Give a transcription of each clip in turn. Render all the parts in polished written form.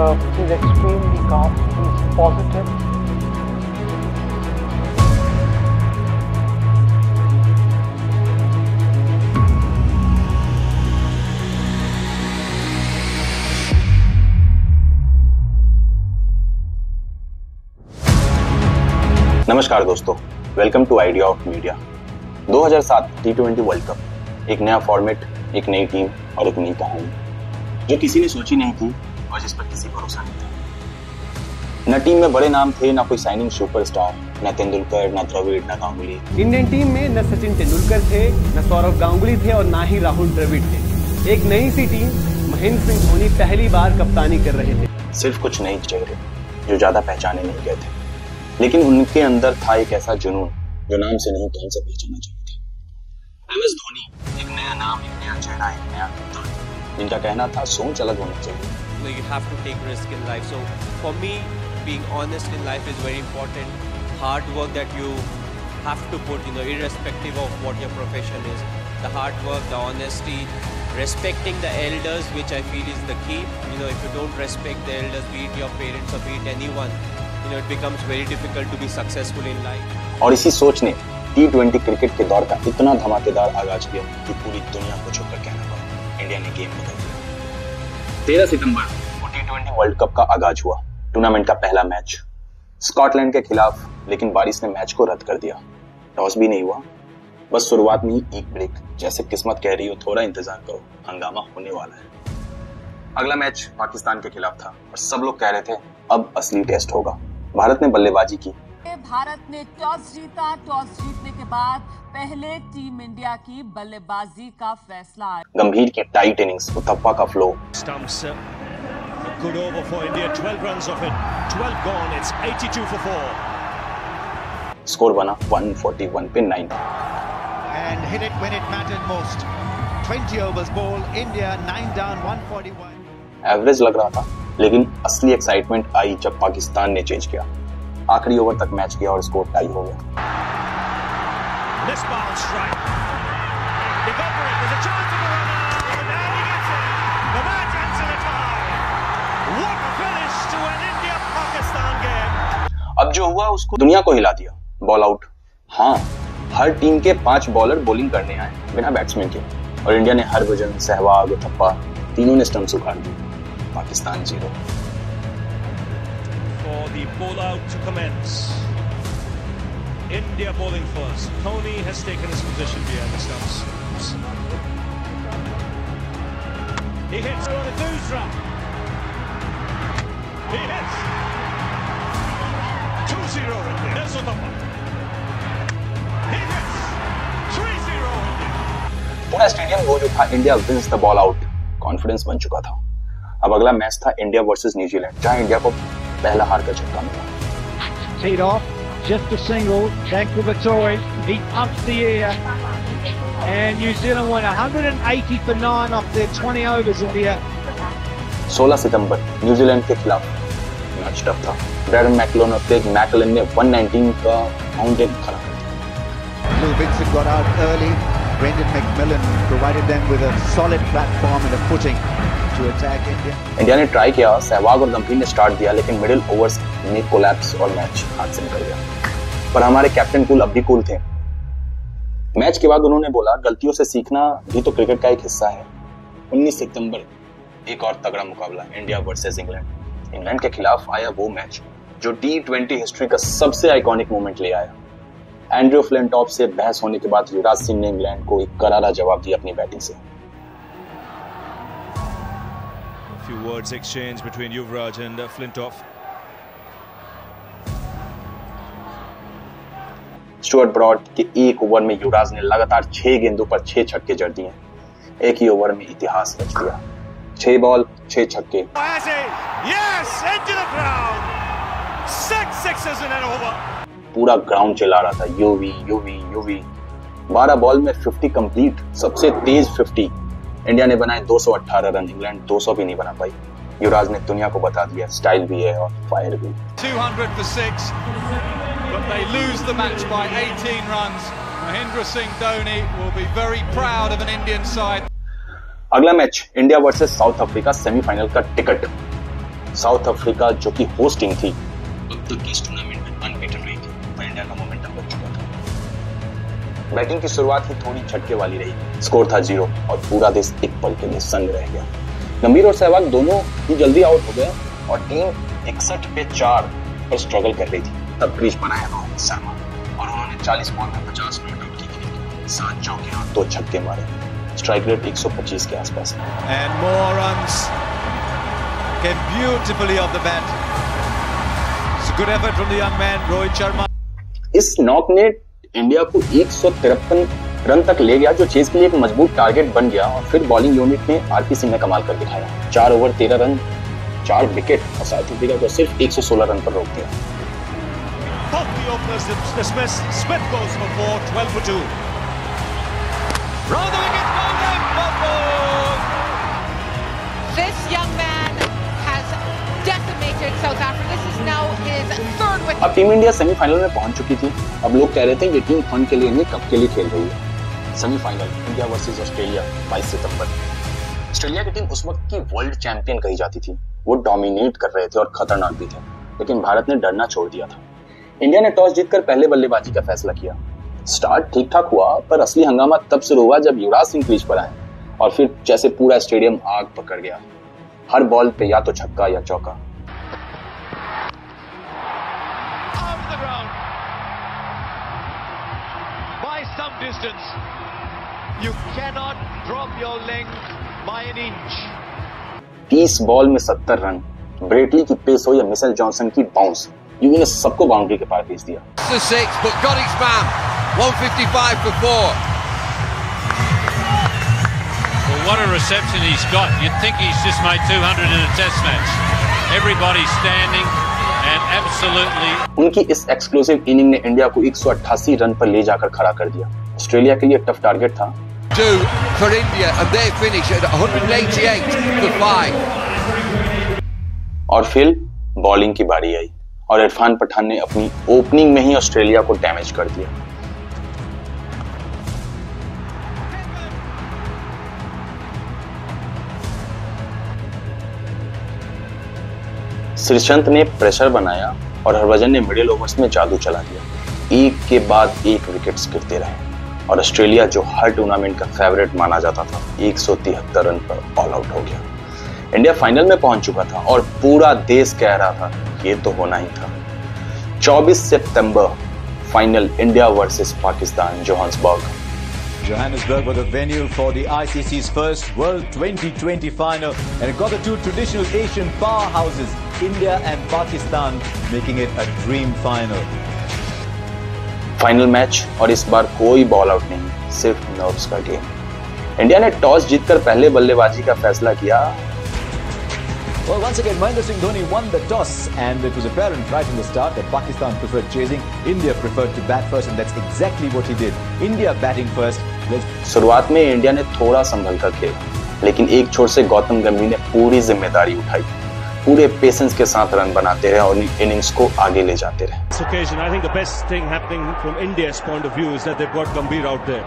he's extremely calm. He's positive. नमस्कार दोस्तों, welcome to idea of media. 2007 T20 world cup, एक नया format, एक नई टीम और एक नई कहानी जो किसी ने सोची नहीं थी और जिस पर किसी भरोसा नहीं था। न टीम में बड़े नाम थे, न कोई साइनिंग सुपरस्टार, न तेंदुलकर, न द्रविड़, न गांगुली। इंडियन टीम में न सचिन तेंदुलकर थे, न सौरव गांगुली थे और न ही राहुल द्रविड़ थे। एक नई सी टीम, महेंद्र सिंह धोनी पहली बार कप्तानी कर रहे थे। सिर्फ कुछ नए चेहरे जो ज्यादा पहचाने नहीं गए थे, लेकिन उनके अंदर था एक ऐसा जुनून जो नाम से नहीं कहीं से पहचाना चाहते थे। MS धोनी, एक नया नाम, एक नया चेहरा, एक नया कप्तान, जिनका कहना था सोच अलग होनी चाहिए। You have to take risk in life. So for me, being honest in life is very important. Hard work that you have to put, irrespective of what your profession is. The hard work, the honesty, respecting the elders, which I feel is the key. If you don't respect the elders, be it your parents or be it anyone, it becomes very difficult to be successful in life. और इसी सोच ने T20 cricket के दौर का इतना धमाकेदार आगाज किया कि पूरी दुनिया को छूकर कहना पड़ा, इंडिया ने गेम बदल दिया। 13 सितंबर को T20 वर्ल्ड कप का आगाज हुआ। टूर्नामेंट का पहला मैच स्कॉटलैंड के खिलाफ, लेकिन बारिश ने मैच को रद्द कर दिया। टॉस भी नहीं हुआ, बस शुरुआत में ही एक ब्रेक। जैसे किस्मत कह रही हो थोड़ा इंतजार करो, हंगामा होने वाला है। अगला मैच पाकिस्तान के खिलाफ था और सब लोग कह रहे थे अब असली टेस्ट होगा। भारत ने बल्लेबाजी की। भारत ने टॉस जीता। टॉस जीतने के बाद पहले टीम इंडिया की बल्लेबाजी का फैसला आया। गंभीर की टाइट इनिंग्स, मुतप्पा का flow, good over for India, 12 runs off it, 12 gone, it's 82 for 4. Score बना 141 पे 9 and hit it when it mattered most. 20 overs ball, India 9 down, 141. Average लग रहा था, लेकिन असली एक्साइटमेंट आई जब पाकिस्तान ने चेंज किया। आखिरी ओवर तक मैच किया और स्कोर टाई हो गया। अब जो हुआ उसको दुनिया को हिला दिया। Ball out. हाँ, हर टीम के 5 बॉलर बॉलिंग करने आए बिना बैट्समैन के, और इंडिया ने हरभजन, सहवाग, थप्पा तीनों ने स्टंप्स उखाड़ दिए। Pakistan 0। For the ball out to commence. India bowling first. Dhoni has taken his position behind the stumps. He hits on a doosra. He hits. 2-0 India. There's Uthappa. He hits. 3-0 India. पूरा stadium गो जो था India wins the bowl out, confidence बन चुका था। अब अगला match था इंडिया वर्सेस न्यूजीलैंड, जहां इंडिया को पहला हार का झटका मिला। Teed off, just a single, Shanker Vittori, he pumps the air, and New Zealand won 180 for 9 off their 20 overs India. 16 September New Zealand के खिलाफ मैच टफ था। डैरन मैकलोन और क्रेग मैकलन ने 119 का फाउंटेन खड़ा कर दिया। Will Vincent got out early. Brendan McMillan provided them with a solid platform and a footing to attack India. India ने ट्राई किया, सहवाग और गंभीर ने स्टार्ट दिया, लेकिन मिडिल ओवर्स में कोलैप्स और मैच हाथ से निकल गया। पर हमारे कैप्टन कूल अब भी कूल थे। मैच के बाद उन्होंने बोला, गलतियों से सीखना भी तो क्रिकेट का एक हिस्सा है। 19 सितंबर एक और तगड़ा मुकाबला, इंडिया वर्सेस इंग्लैंड। इंग्लैंड के खिलाफ आया वो मैच जो T20 हिस्ट्री का सबसे आइकॉनिक मोमेंट ले आया। एंड्रयू फ्लिंटॉफ से बहस होने के बाद युवराज सिंह ने इंग्लैंड को एक करारा जवाब दिया अपनी बैटिंग से। A few words exchanged between Yuvraj and Flintoff. Stuart Broad के एक ओवर में युवराज ने लगातार 6 गेंदों पर 6 छक्के जड़ दिए। एक ही ओवर में इतिहास रच दिया। 6 बॉल 6 छक्के। Yes, into the ground. 6 sixes in an over. पूरा ग्राउंड चिल्ला रहा था, यूवी यूवी यूवी। 12 बॉल में 50 कंप्लीट, सबसे तेज 50। इंडिया ने बनाए 218 रन, इंग्लैंड 200 भी नहीं बना पाई। युवराज ने दुनिया को बता दिया स्टाइल भी है और फायर भी। 200 for 6, but they lose the match by 18 runs. Mahendra Singh Dhoni will be very proud of an Indian side. अगला match India versus south Africa, semifinal का टिकट। साउथ अफ्रीका जो कि होस्ट टीम थी अब तक की इस टूर्नामेंट में अनबीटन रही थी, पर इंडिया का मोमेंटम बच चुका था। बैटिंग की शुरुआत ही थोड़ी झटके वाली रही, स्कोर था 0 और पूरा देश एक पल के लिए सन्न रह गया। गंभीर और सहवाग दोनों ही जल्दी आउट हो गए और टीम 61 पे 4 पर स्ट्रगल कर रही थी। तब क्रीज बनाया रोहित शर्मा और उन्होंने 40 बॉल में 50 नॉट आउट की, 7 चौके और 2 छक्के मारे। स्ट्राइक रेट 125 के आसपास। And more runs came beautifully off the bat. It's a good effort from the young man Rohit Sharma. इस नॉक ने इंडिया को 153 रन तक ले गया, जो चेज के लिए एक मजबूत टारगेट बन गया। और फिर बॉलिंग यूनिट में आरपी सिंह ने कमाल कर दिखाया। 4 ओवर 13 रन, 4 विकेट और साउथ अफ्रीका को सिर्फ 116 रन पर रोक दिया। Both the openers dismissed. Smith goes for 4, 12 for 2. Round the wicket, This young man has decimated South Africa. This is now his 3rd wicket. अब टीम इंडिया सेमीफाइनल में पहुंच चुकी थी। अब लोग कह रहे थे ये टीम फन के लिए नहीं, कप के लिए खेल रही है। सेमीफाइनल इंडिया वर्सेस ऑस्ट्रेलिया 22 सितंबर। ऑस्ट्रेलिया की टीम उस वक्त की वर्ल्ड चैंपियन कही जाती थी। वो डोमिनेट कर रहे थे और खतरनाक भी थे, लेकिन भारत ने डरना छोड़ दिया था। इंडिया ने टॉस जीतकर पहले बल्लेबाजी का फैसला किया। स्टार्ट ठीक ठाक हुआ, पर असली हंगामा तब शुरू हुआ जब युवराज सिंह क्रीज पर आए और फिर जैसे पूरा स्टेडियम आग पकड़ गया। हर बॉल पे या तो छक्का या चौका। by some distance. You cannot drop your length by an inch. 30 ball में 70 रन। ब्रेटली की पेस हो या मिचेल जॉनसन की बाउंस, यूवी ने सबको बाउंड्री के पार भेज दिया। 6 but got its man. 155 for 4. Well, what a reception he's got. You'd think he's just made 200 in a test match. Everybody's standing and absolutely. उनकी इस एक्सक्लूसिव इनिंग ने India को 188 रन पर ले जाकर खड़ा कर दिया। ऑस्ट्रेलिया के लिए टफ टारगेट था। 2 for India and they finish at 188 for 5. और फिर बॉलिंग की बारी आई और इरफान पठान ने अपनी ओपनिंग में ही ऑस्ट्रेलिया को डैमेज कर दिया। श्रीसंत ने प्रेशर बनाया और हरभजन ने मिडिल ओवर्स में जादू चला दिया। एक के बाद एक विकेट्स गिरते रहे और ऑस्ट्रेलिया, जो हर टूर्नामेंट का फेवरेट माना जाता था, 173 रन पर ऑल आउट हो गया। इंडिया फाइनल में पहुंच चुका था और पूरा देश कह रहा था ये तो होना ही था। 24 सितंबर final India versus Pakistan, Johannesburg. Johannesburg was the venue for the ICC's first World 2020 final, and it got the two traditional Asian powerhouses, India and Pakistan, making it a dream final. Final match और इस बार कोई ball out नहीं, सिर्फ nerves का game. India ने toss जीतकर पहले बल्लेबाजी का फैसला किया। Well, once again, Mahendra Singh Dhoni won the toss, and it was apparent right from the start that Pakistan preferred chasing. India preferred to bat first, and that's exactly what he did. India batting first. शुरुआत में India ने थोड़ा संभल कर खेला, लेकिन एक छोर से गौतम गंभीर ने पूरी जिम्मेदारी उठाई। पूरे पेशेंस के साथ रन बनाते रहे और इनिंग्स को आगे ले जाते रहे। This occasion, I think the best thing happening from India's point of view is that they've got Gambhir out there.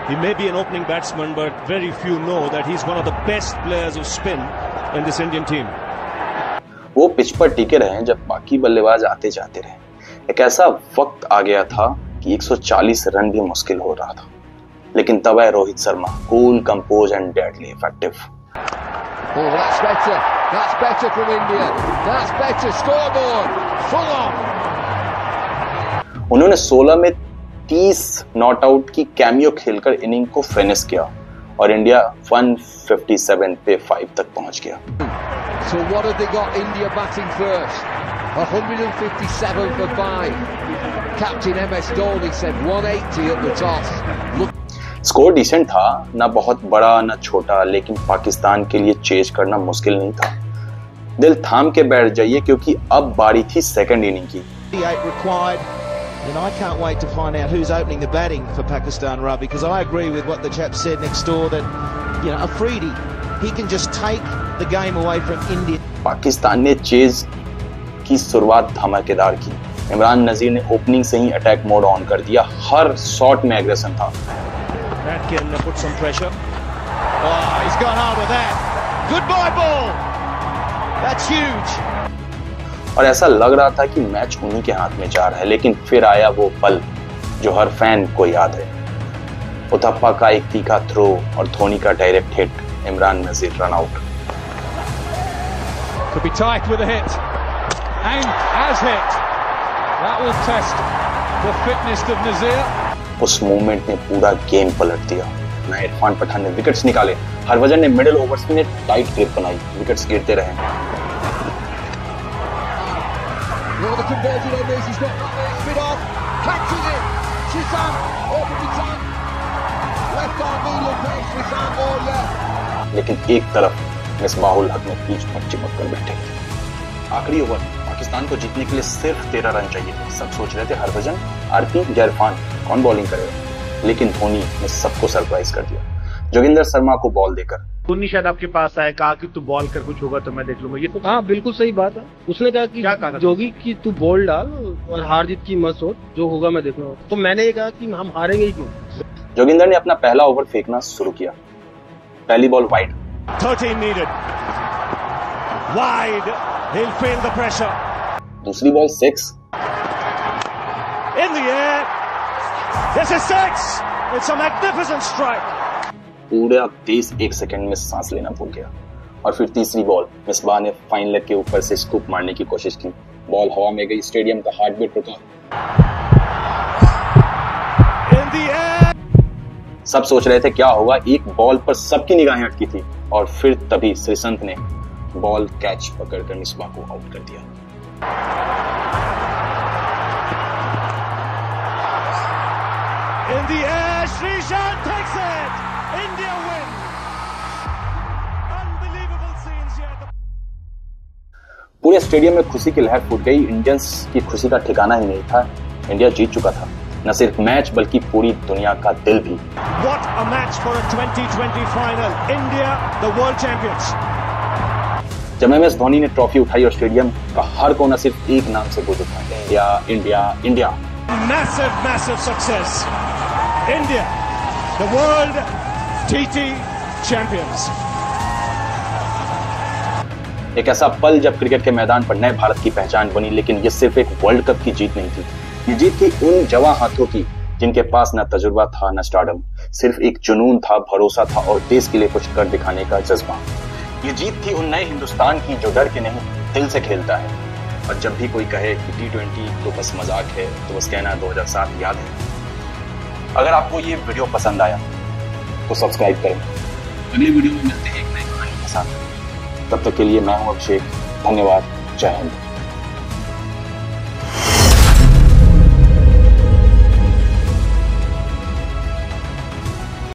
He may be an opening batsman, but very few know that he's one of the best players of spin in this Indian team. वो pitch पर टिके रहे जब बाकी बल्लेबाज आते जाते रहे। एक ऐसा वक्त आ गया था कि 140 रन भी मुश्किल हो रहा था, लेकिन तब आए Rohit Sharma, cool, compose and deadly effective. Oh, that's better. That's better from India. That's better. Scoreboard. Full on. उन्होंने 16 में 30 नॉट आउट की कैमियो खेलकर इनिंग को फिनिश किया और इंडिया 157 पे 5 तक पहुंच गया। So what have they got? India batting first. 157 for 5. Captain MS Dhoni said 180 at the toss. Score decent था, ना बहुत बड़ा ना छोटा, लेकिन पाकिस्तान के लिए चेज करना मुश्किल नहीं था। दिल थाम के बैठ जाइए क्योंकि अब बारी थी सेकंड इनिंग की। And I can't wait to find out who's opening the batting for Pakistan Ravi, because I agree with what the chap said next door that, you know, Afridi, he can just take the game away from India. Pakistan ने chase की शुरुआत धमाकेदार की। इमरान नजीर ने opening से ही attack mode on कर दिया। हर shot में एग्रेशन था। That can put some pressure. Oh, he's gone hard with that. Goodbye ball. That's huge. और ऐसा लग रहा था कि मैच उन्हीं के हाथ में जा रहा है, लेकिन फिर आया वो पल जो हर फैन को याद है। उथप्पा का एक तीखा थ्रो और धोनी का direct hit, Imran Nazir run out. Could be tight with a hit and has hit. That will test the fitness of Nazir. उस मूवमेंट ने पूरा गेम पलट दिया। ना इरफान पठान ने विकेट्स निकाले, हरभजन ने मिडिल ओवर्स में टाइट ग्रिप बनाई, विकेट्स गिरते रहे। लेकिन एक तरफ मिसबाहुल हक में पिच पर चिपक कर बैठे। आखिरी ओवर पाकिस्तान को जीतने के लिए सिर्फ 13 रन चाहिए थे। सब सोच रहे थे हरभजन, आरपी या इरफान कौन बॉलिंग करेगा, लेकिन धोनी ने सबको सरप्राइज कर दिया जोगिंदर शर्मा को बॉल देकर। धोनी शायद आपके पास आया, कहा कि तू बॉल कर, कुछ होगा तो मैं देख लूंगा। ये तो हाँ बिल्कुल सही बात है। उसने कहा कि क्या कहा जोगी कि तू बॉल डाल और हार जीत की मत सोच, जो होगा मैं देख लूंगा। तो मैंने ये कहा कि हम हारेंगे ही क्यों। जोगिंदर ने अपना पहला ओवर फेंकना शुरू किया। पहली ball wide, 13 needed. Wide. He'll feel the pressure. दूसरी ball 6 in the air. This is 6. It's a magnificent strike. पूरा 1 सेकंड में सांस लेना भूल गया। और फिर तीसरी बॉल, मिसबाह ने फाइन लेग के ऊपर से स्कूप मारने की कोशिश की, बॉल हवा में गई, स्टेडियम का हार्ट बीट रुका। In the air. सब सोच रहे थे क्या होगा, एक बॉल पर सबकी निगाहें अटकी थी और फिर तभी श्रीसंत ने बॉल कैच पकड़कर मिसबाह को आउट कर दिया। In the air, Sreesanth takes it. India win. Unbelievable scenes here. पूरे स्टेडियम में खुशी की लहर फूट गई। इंडियंस की खुशी का ठिकाना ही नहीं था। इंडिया जीत चुका था, न सिर्फ मैच बल्कि पूरी दुनिया का दिल भी। What a match for a 2020 final. India, the world champions. जब MS धोनी ने ट्रॉफी उठाई और स्टेडियम का हर कोना सिर्फ एक नाम से गूंज उठा, India India India. Massive, massive success. India, the world TT champions. एक ऐसा पल जब क्रिकेट के मैदान पर नए भारत की पहचान बनी, लेकिन ये सिर्फ एक वर्ल्ड कप की जीत नहीं थी। ये जीत थी उन जवां हाथों की जिनके पास न तजुर्बा था न स्टारडम, सिर्फ एक जुनून था, भरोसा था और देश के लिए कुछ कर दिखाने का जज्बा। ये जीत थी उन नए हिंदुस्तान की जो डर के नहीं दिल से खेलता है। और जब भी कोई कहे कि T20 तो बस मजाक है, तो बस कहना 2007 याद है। अगर आपको ये वीडियो पसंद आया तो सब्सक्राइब करें। अगली वीडियो में मिलते हैं एक नई कहानी के साथ। तब तक के लिए मैं हूं अभिषेक। धन्यवाद। जय हिंद।